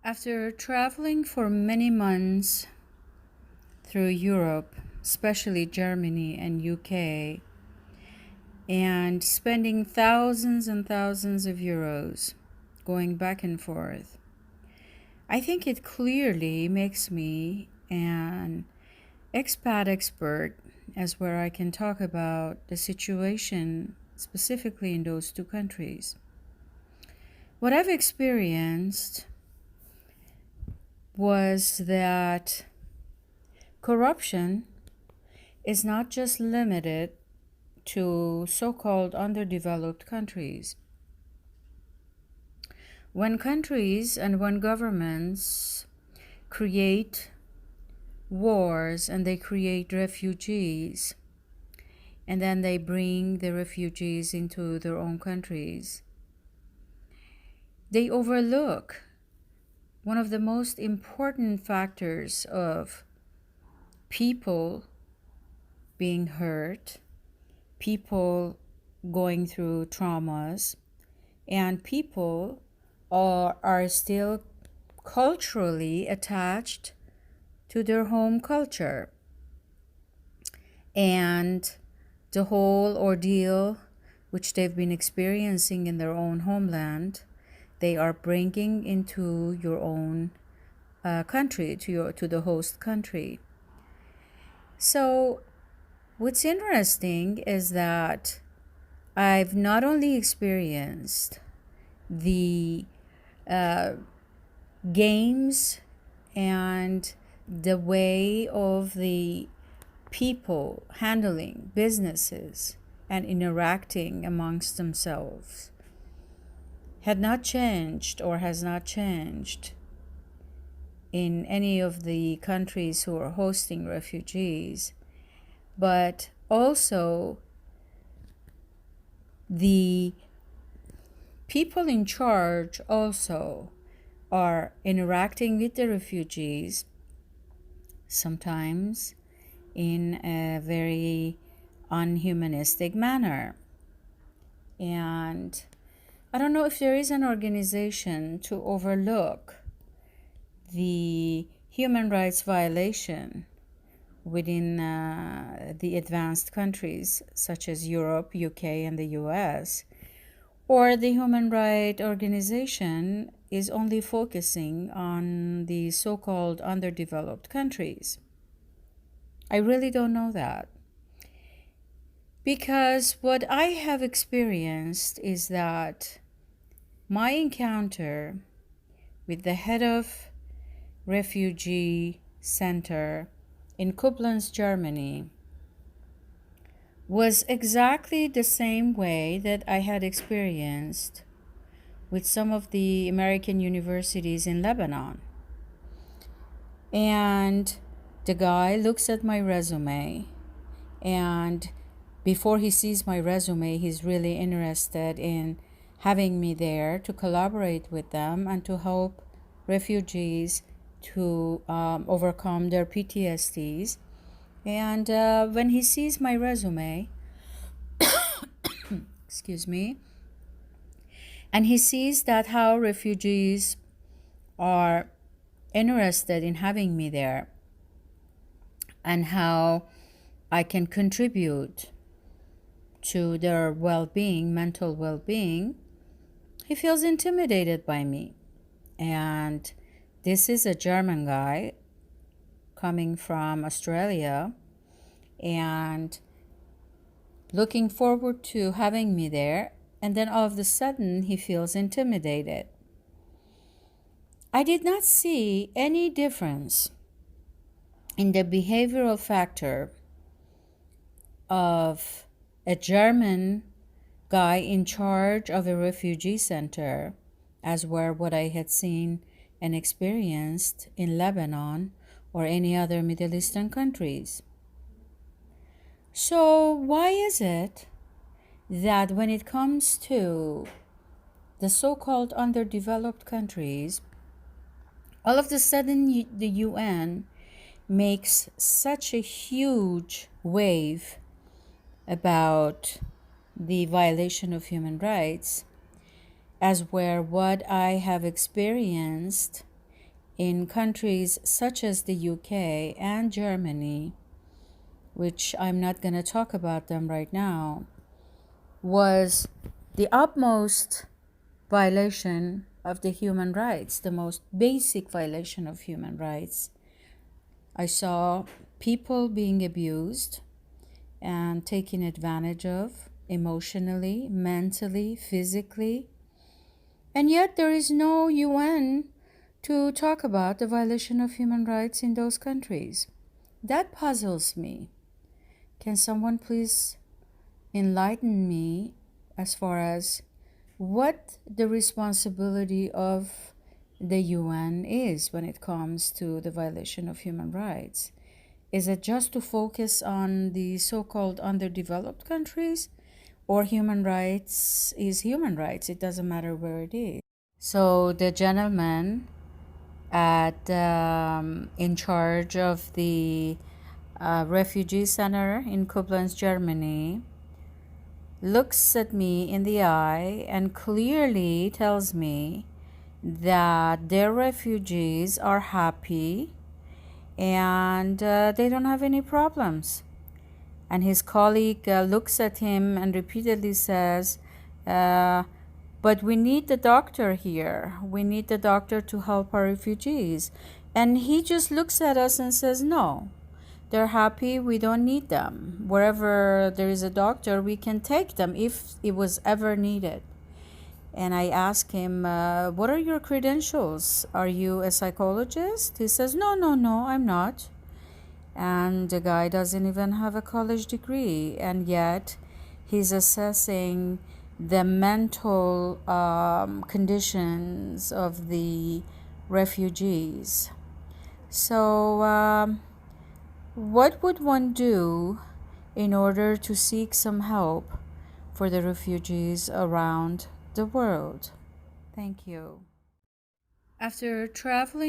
After traveling for many months through Europe, especially Germany and UK, and spending thousands and thousands of euros going back and forth, I think it clearly makes me an expat expert, as where I can talk about the situation specifically in those two countries. What I've experienced was that corruption is not just limited to so-called underdeveloped countries. When countries and when governments create wars and they create refugees, and then they bring the refugees into their own countries, they overlook one of the most important factors of people being hurt, people going through traumas, and people are still culturally attached to their home culture. And the whole ordeal which they've been experiencing in their own homeland, they are bringing into your own country, to the host country. So what's interesting is that I've not only experienced the games and the way of the people handling businesses and interacting amongst themselves had not changed or has not changed in any of the countries who are hosting refugees, but also the people in charge also are interacting with the refugees, sometimes in a very unhumanistic manner. And I don't know if there is an organization to overlook the human rights violation within the advanced countries such as Europe, UK, and the US, or the human rights organization is only focusing on the so-called underdeveloped countries. I really don't know that. Because what I have experienced is that my encounter with the head of refugee center in Koblenz, Germany, was exactly the same way that I had experienced with some of the American universities in Lebanon. And the guy looks at my resume, and before he sees my resume, he's really interested in having me there to collaborate with them and to help refugees to overcome their PTSDs. And when he sees my resume, excuse me, and he sees that how refugees are interested in having me there and how I can contribute to their well-being, mental well-being, he feels intimidated by me. And this is a German guy coming from Australia and looking forward to having me there, and then all of a sudden he feels intimidated. I did not see any difference in the behavioral factor of a German guy in charge of a refugee center as were what I had seen and experienced in Lebanon or any other Middle Eastern countries. So why is it that when it comes to the so-called underdeveloped countries, all of a sudden the UN makes such a huge wave about the violation of human rights, as where what I have experienced in countries such as the UK and Germany, which I'm not going to talk about them right now, was the utmost violation of the human rights, the most basic violation of human rights. I saw people being abused and taken advantage of emotionally, mentally, physically, and yet there is no UN to talk about the violation of human rights in those countries. That puzzles me. Can someone please enlighten me as far as what the responsibility of the UN is when it comes to the violation of human rights? Is it just to focus on the so-called underdeveloped countries? Or human rights is human rights, it doesn't matter where it is. So the gentleman in charge of the refugee center in Koblenz, Germany, looks at me in the eye and clearly tells me that their refugees are happy and they don't have any problems. And his colleague looks at him and repeatedly says, but we need the doctor here. We need the doctor to help our refugees. And he just looks at us and says, no, they're happy. We don't need them. Wherever there is a doctor, we can take them if it was ever needed. And I ask him, what are your credentials? Are you a psychologist? He says, no, I'm not. And the guy doesn't even have a college degree, and yet he's assessing the mental conditions of the refugees. So what would one do in order to seek some help for the refugees around the world? Thank you. After traveling